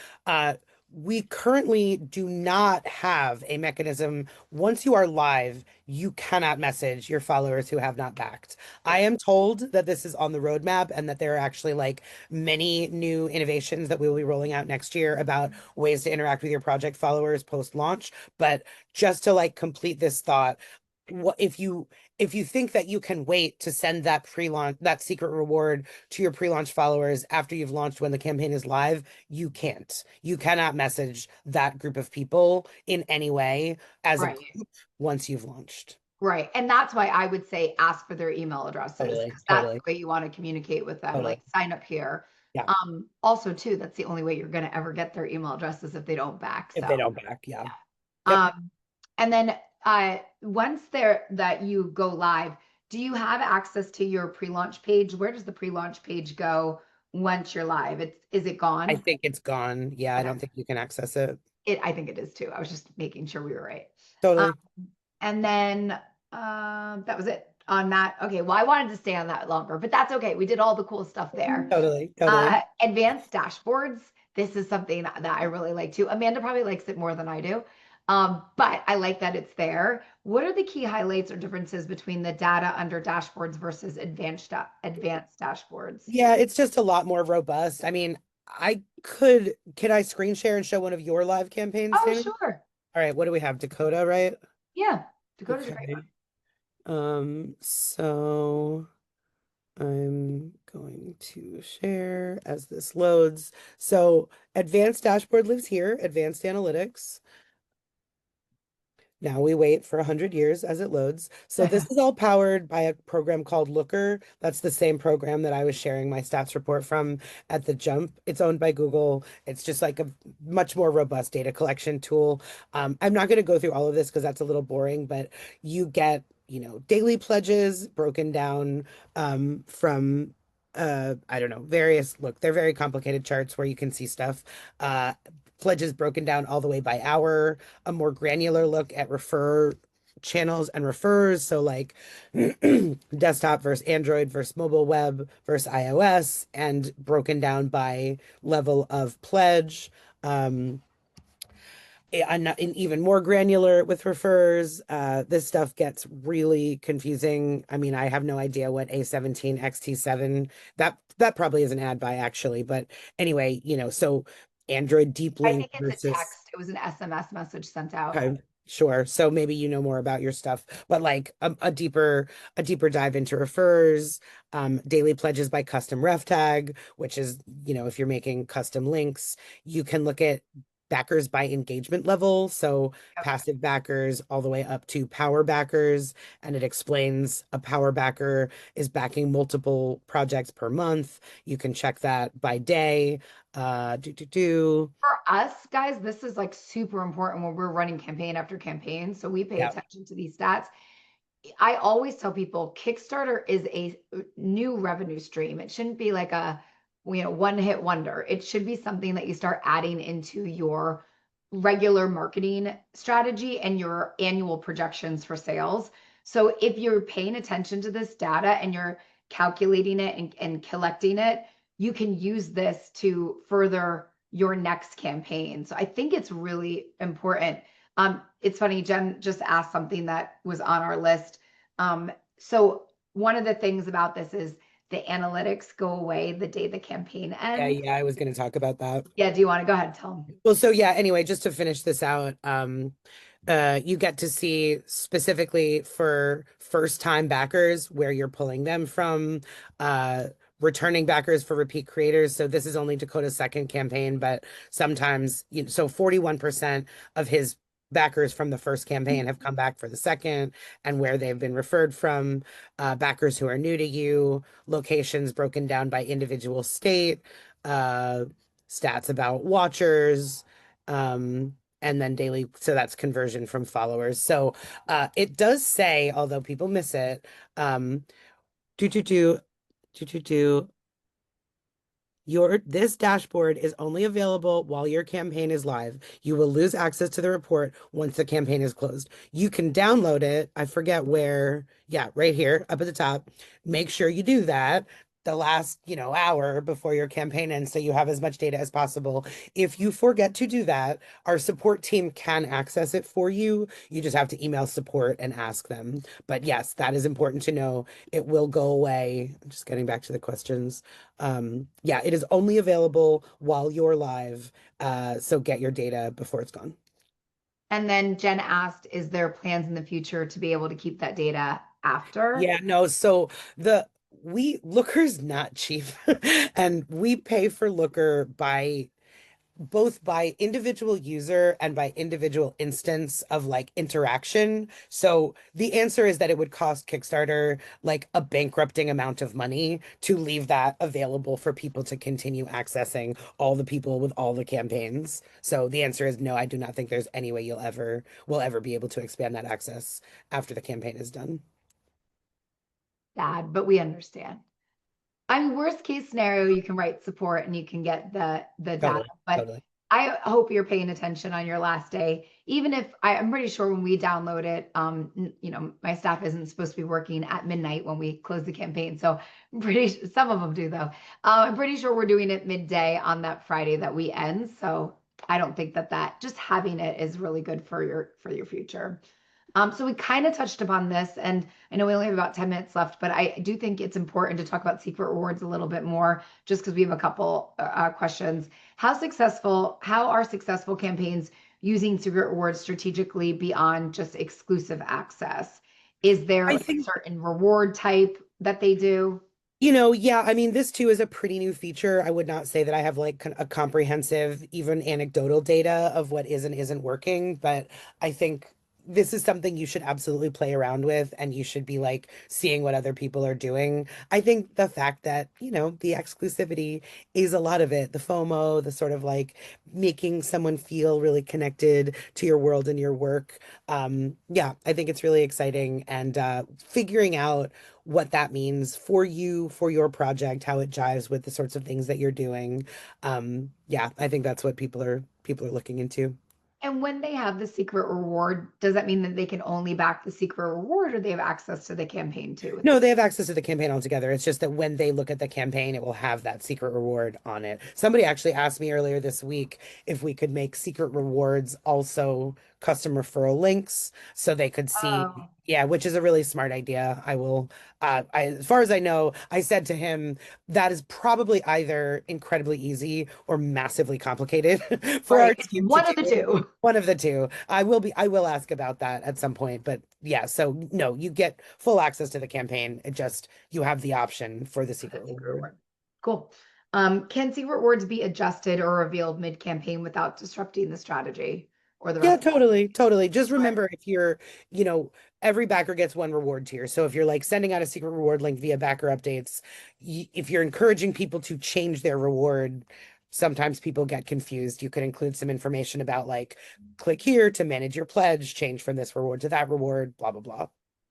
we currently do not have a mechanism. Once you are live, you cannot message your followers who have not backed. I am told that this is on the roadmap and that there are actually like many new innovations that we will be rolling out next year about ways to interact with your project followers post launch. But just to like complete this thought, what if you think that you can wait to send that pre-launch that secret reward to your pre-launch followers after you've launched when the campaign is live, you can't. You cannot message that group of people in any way as a right. group once you've launched. Right. And that's why I would say ask for their email addresses Totally, because that's totally, the way you want to communicate with them. totally. Like sign up here. Yeah. Also too, that's the only way you're going to ever get their email addresses if they don't back. If So, they don't back, yeah. yeah. Yep. And then once there that you go live, do you have access to your pre-launch page? Where does the pre-launch page go once you're live? Is it I gone? think it's gone. Yeah, I Okay. don't think you can access it. I think it is too. I was just making sure we were right. Um, Totally, And then that was it on that. Okay, well, I wanted to stay on that longer, but that's okay. We did all the cool stuff there. totally, totally. Advanced dashboards. This is something that I really like too. Amanda probably likes it more than I do. But I like that it's there. What are the key highlights or differences between the data under dashboards versus advanced dashboards? Yeah, it's just a lot more robust. I mean, can I screen share and show one of your live campaigns, Oh, Tammy? sure. All right, what do we have? Dakota, right? Yeah. Dakota's a great Okay. one. So I'm going to share as this loads. So advanced dashboard lives here, advanced analytics. Now we wait for 100 years as it loads. So this is all powered by a program called Looker. That's the same program that I was sharing my stats report from at the jump. It's owned by Google. It's just like a much more robust data collection tool. I'm not going to go through all of this because that's a little boring, but you get, daily pledges broken down from I don't know, they're very complicated charts where you can see stuff. Pledges broken down all the way by hour, a more granular look at refer channels and refers. So like desktop versus Android versus mobile web versus iOS, and broken down by level of pledge. Um, and even more granular with refers. This stuff gets really confusing. I mean, I have no idea what A17 XT7, that probably is an ad buy actually, but anyway, so Android deep I link think it's a versus text. It was an SMS message sent out. okay, sure. So maybe you know more about your stuff, but like a deeper dive into refers, daily pledges by custom ref tag, which is, if you're making custom links, you can look at backers by engagement level. So passive backers all the way up to power backers. And it explains a power backer is backing multiple projects per month. You can check that by day. Do. For us, guys, this is like super important when we're running campaign after campaign. So we pay Yeah. attention to these stats. I always tell people Kickstarter is a new revenue stream. It shouldn't be like a one hit wonder. It should be something that you start adding into your regular marketing strategy and your annual projections for sales. So if you're paying attention to this data and you're calculating it and collecting it, you can use this to further your next campaign. So I think it's really important. It's funny, Jen just asked something that was on our list. So one of the things about this is the analytics go away the day the campaign ends. Yeah, I was going to talk about that. Yeah, do you want to go ahead and tell them? Well, so yeah, anyway, just to finish this out, you get to see specifically for first-time backers where you're pulling them from, returning backers for repeat creators. So this is only Dakota's second campaign, but sometimes, so 41% of his backers from the first campaign have come back for the second, and where they've been referred from, backers who are new to you, locations broken down by individual state, uh, stats about watchers, and then daily, so that's conversion from followers. So it does say, although people miss it, do do do do do do this dashboard is only available while your campaign is live. You will lose access to the report once the campaign is closed. You can download it. I forget where. Yeah, right here up at the top. Make sure you do that the last, hour before your campaign ends so you have as much data as possible. If you forget to do that, our support team can access it for you. You just have to email support and ask them. But yes, that is important to know. It will go away. I'm just getting back to the questions. Yeah, it is only available while you're live. So get your data before it's gone. And then Jen asked, is there plans in the future to be able to keep that data after? Yeah, no, so Looker's not cheap and we pay for Looker by both by individual user and by individual instance of like interaction. So the answer is that it would cost Kickstarter like a bankrupting amount of money to leave that available for people to continue accessing all the people with all the campaigns. So the answer is no, I do not think there's any way will ever be able to expand that access after the campaign is done. Sad, but we understand. I mean, worst case scenario, you can write support and you can get the data. Totally, But totally. I hope you're paying attention on your last day. Even if I'm pretty sure when we download it, my staff isn't supposed to be working at midnight when we close the campaign. So I'm pretty some of them do though. I'm pretty sure we're doing it midday on that Friday that we end. So I don't think that just having it is really good for your future. So we kind of touched upon this, and I know we only have about 10 minutes left, but I do think it's important to talk about secret rewards a little bit more, just because we have a couple questions. How are successful campaigns using secret rewards strategically beyond just exclusive access? Is there I like a think certain reward type that they do? Yeah, I mean, this too is a pretty new feature. I would not say that I have like a comprehensive, even anecdotal data of what is and isn't working, but I think this is something you should absolutely play around with and you should be like seeing what other people are doing. I think the fact that, the exclusivity is a lot of it, the FOMO, the sort of like making someone feel really connected to your world and your work. Yeah, I think it's really exciting and figuring out what that means for you, for your project, how it jives with the sorts of things that you're doing. Yeah, I think that's what people are looking into. And when they have the secret reward, does that mean that they can only back the secret reward or they have access to the campaign too with No, this? they have access to the campaign altogether. It's just that when they look at the campaign, it will have that secret reward on it. Somebody actually asked me earlier this week if we could make secret rewards also custom referral links so they could see, Oh, yeah, which is a really smart idea. As far as I know, I said to him that is probably either incredibly easy or massively complicated for right. our It's team to one of the do. two. One of the two. I will ask about that at some point, but yeah, so no, you get full access to the campaign. You have the option for the secret That secret reward. reward. Cool. Can secret rewards be adjusted or revealed mid-campaign without disrupting the strategy or the Yeah, rest? totally, totally. Just Okay. remember if you're, every backer gets one reward tier. So if you're like sending out a secret reward link via backer updates, if you're encouraging people to change their reward, sometimes people get confused. You could include some information about like, click here to manage your pledge, change from this reward to that reward, blah, blah, blah.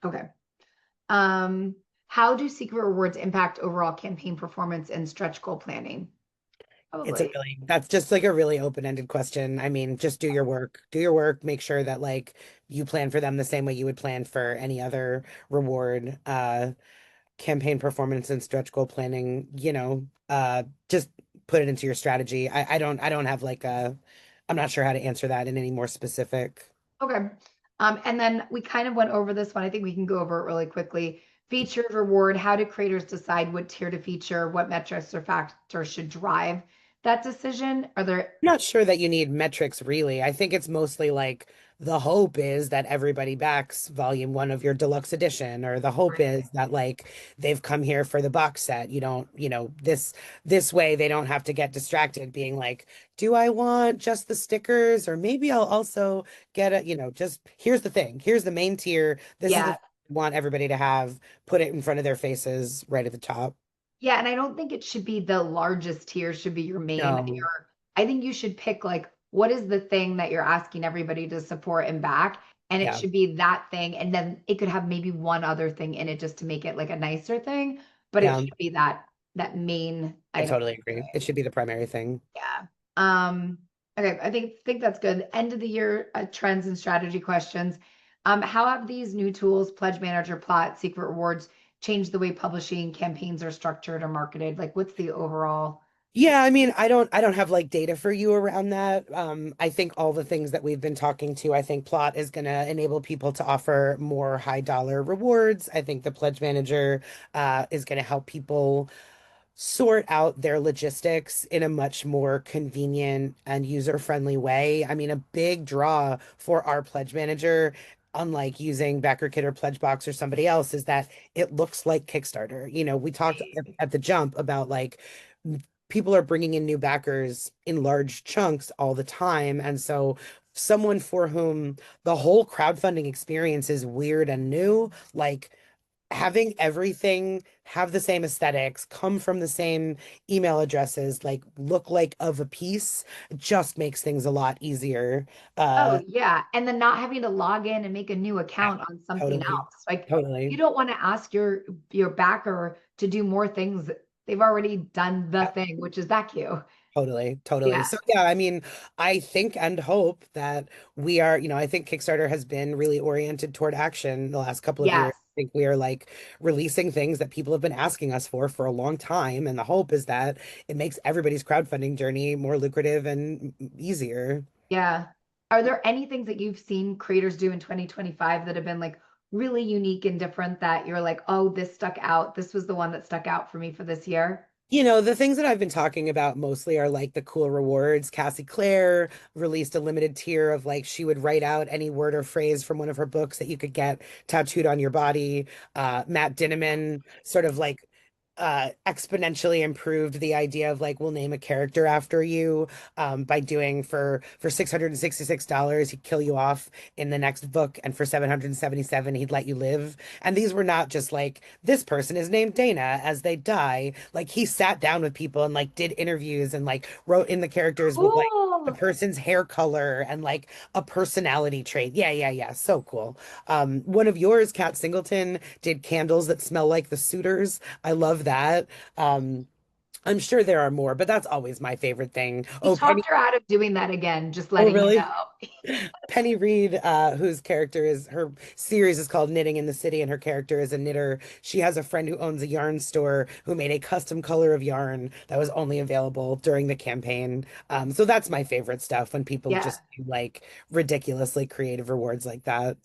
Okay. How do secret rewards impact overall campaign performance and stretch goal planning? Probably. That's just like a really open-ended question. I mean, just do your work, make sure that like you plan for them the same way you would plan for any other reward. Campaign performance and stretch goal planning, just put it into your strategy. I don't have like I'm not sure how to answer that in any more specific. Okay. And then we kind of went over this one. I think we can go over it really quickly. Featured reward. How do creators decide what tier to feature? What metrics or factors should drive that decision? Are there, Not sure that you need metrics really. I think it's mostly like the hope is that everybody backs volume one of your deluxe edition, or the hope is that like they've come here for the box set. You don't, this way they don't have to get distracted being like, do I want just the stickers? Or maybe I'll also get just here's the thing, here's the main tier. This is the yeah, thing I want everybody to have, put it in front of their faces right at the top. yeah, and I don't think it should be the largest tier should be your main. No, I think you should pick like what is the thing that you're asking everybody to support and back, and it yeah, should be that thing, and then it could have maybe one other thing in it just to make it like a nicer thing, but it yeah. should be that main I item. totally agree. It should be the primary thing. Yeah. Um, okay, I think that's good. End of the year trends and strategy questions. How have these new tools, Pledge Manager, Plot, Secret Rewards, changed the way publishing campaigns are structured or marketed? Like, what's the overall? Yeah, I mean, I don't have like data for you around that. I think all the things that we've been talking to, I think Plot is going to enable people to offer more high dollar rewards. I think the Pledge Manager is going to help people sort out their logistics in a much more convenient and user-friendly way. I mean, a big draw for our pledge manager, unlike using BackerKit or Pledgebox or somebody else, is that it looks like Kickstarter. We talked at the jump about like people are bringing in new backers in large chunks all the time. And so someone for whom the whole crowdfunding experience is weird and new, like having everything have the same aesthetics, come from the same email addresses, like look like of a piece, just makes things a lot easier. Oh, Uh, yeah. And then not having to log in and make a new yeah, account on something totally, else. Like you totally, don't want to ask your backer to do more things. They've already done the yeah, thing, which is back you. totally, totally. Yeah. So yeah, I mean, I think and hope that we are, I think Kickstarter has been really oriented toward action the last couple of years. Yes. I think we are like releasing things that people have been asking us for a long time, and the hope is that it makes everybody's crowdfunding journey more lucrative and easier. Yeah. Are there any things that you've seen creators do in 2025 that have been like really unique and different that you're like, oh, this stuck out. This was the one that stuck out for me for this year? The things that I've been talking about mostly are like the cool rewards. Cassie Clare released a limited tier of like she would write out any word or phrase from one of her books that you could get tattooed on your body. Matt Dinneman sort of like exponentially improved the idea of like we'll name a character after you by doing for $666 he'd kill you off in the next book, and for 777 he'd let you live. And these were not just like this person is named Dana as they die. Like he sat down with people and like did interviews and like wrote in the characters with like the Cool. person's hair color and like a personality trait. Yeah, yeah, yeah. So cool. One of yours, Kat Singleton, did candles that smell like the suitors. I love that. Um, I'm sure there are more, but that's always my favorite thing. We Oh, talked her out of doing that again, just oh, letting you really? know. Penny Reed, whose character is her series is called Knitting in the City, and her character is a knitter. She has a friend who owns a yarn store who made a custom color of yarn that was only available during the campaign. So that's my favorite stuff when people Yeah. just do like ridiculously creative rewards like that.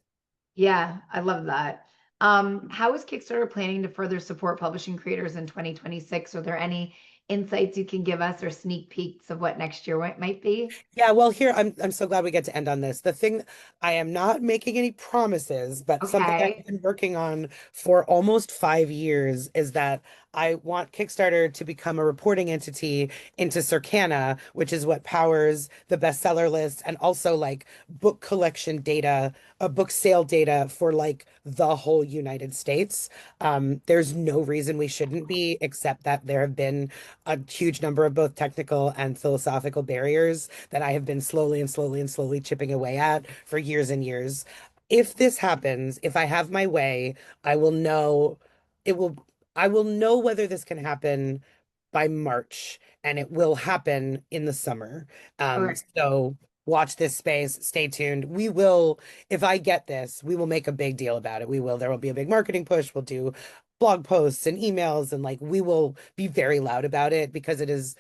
Yeah, I love that. How is Kickstarter planning to further support publishing creators in 2026? Are there any insights you can give us or sneak peeks of what next year might be? Yeah, well, here I'm so glad we get to end on this. The thing I am not making any promises, but something I've Okay. been working on for almost 5 years is that I want Kickstarter to become a reporting entity into Circana, which is what powers the bestseller list and also like book collection data, book sale data for like the whole United States. There's no reason we shouldn't be, except that there have been a huge number of both technical and philosophical barriers that I have been slowly and slowly and slowly chipping away at for years and years. If this happens, if I have my way, I will know it will I will know whether this can happen by March, and it will happen in the summer. Okay. So watch this space, stay tuned. We will, if I get this, we will make a big deal about it. We will, there will be a big marketing push. We'll do blog posts and emails, and like we will be very loud about it because it is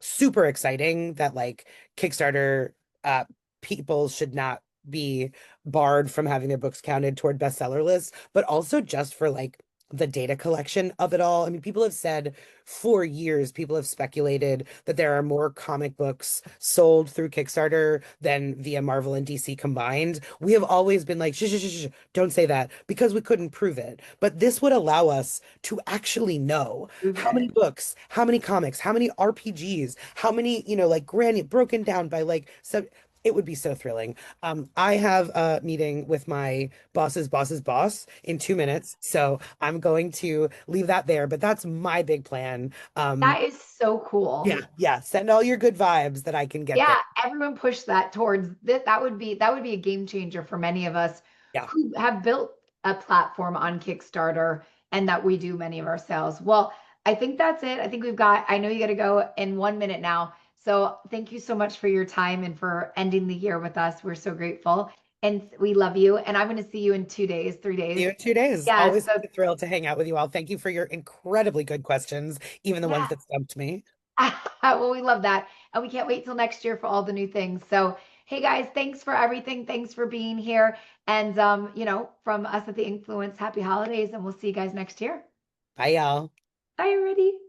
super exciting that like Kickstarter uh people should not be barred from having their books counted toward bestseller lists, but also just for like the data collection of it all. I mean, people have said for years, people have speculated that there are more comic books sold through Kickstarter than via Marvel and DC combined. We have always been like, shh, shh, shh, shh, don't say that because we couldn't prove it. But this would allow us to actually know how Okay. many books, how many comics, how many RPGs, how many, like broken down by like so it would be so thrilling. I have a meeting with my boss's boss's boss in 2 minutes, so I'm going to leave that there, but that's my big plan. That is so cool. Yeah, yeah, send all your good vibes that I can get Yeah, there. everyone push that towards that. That would be a game changer for many of us Yeah. who have built a platform on Kickstarter and that we do many of our sales. Well, I think that's it. I think I know you got to go in 1 minute now. So thank you so much for your time and for ending the year with us. We're so grateful and we love you. And I'm going to see you in 2 days, 3 days. See you in 2 days. Yeah. Always So a thrill to hang out with you all. Thank you for your incredibly good questions, even the ones yeah. that stumped me. Well, we love that. And we can't wait till next year for all the new things. So, hey guys, thanks for everything. Thanks for being here. And from us at the Influence, happy holidays, and we'll see you guys next year. Bye, y'all. Bye, everybody.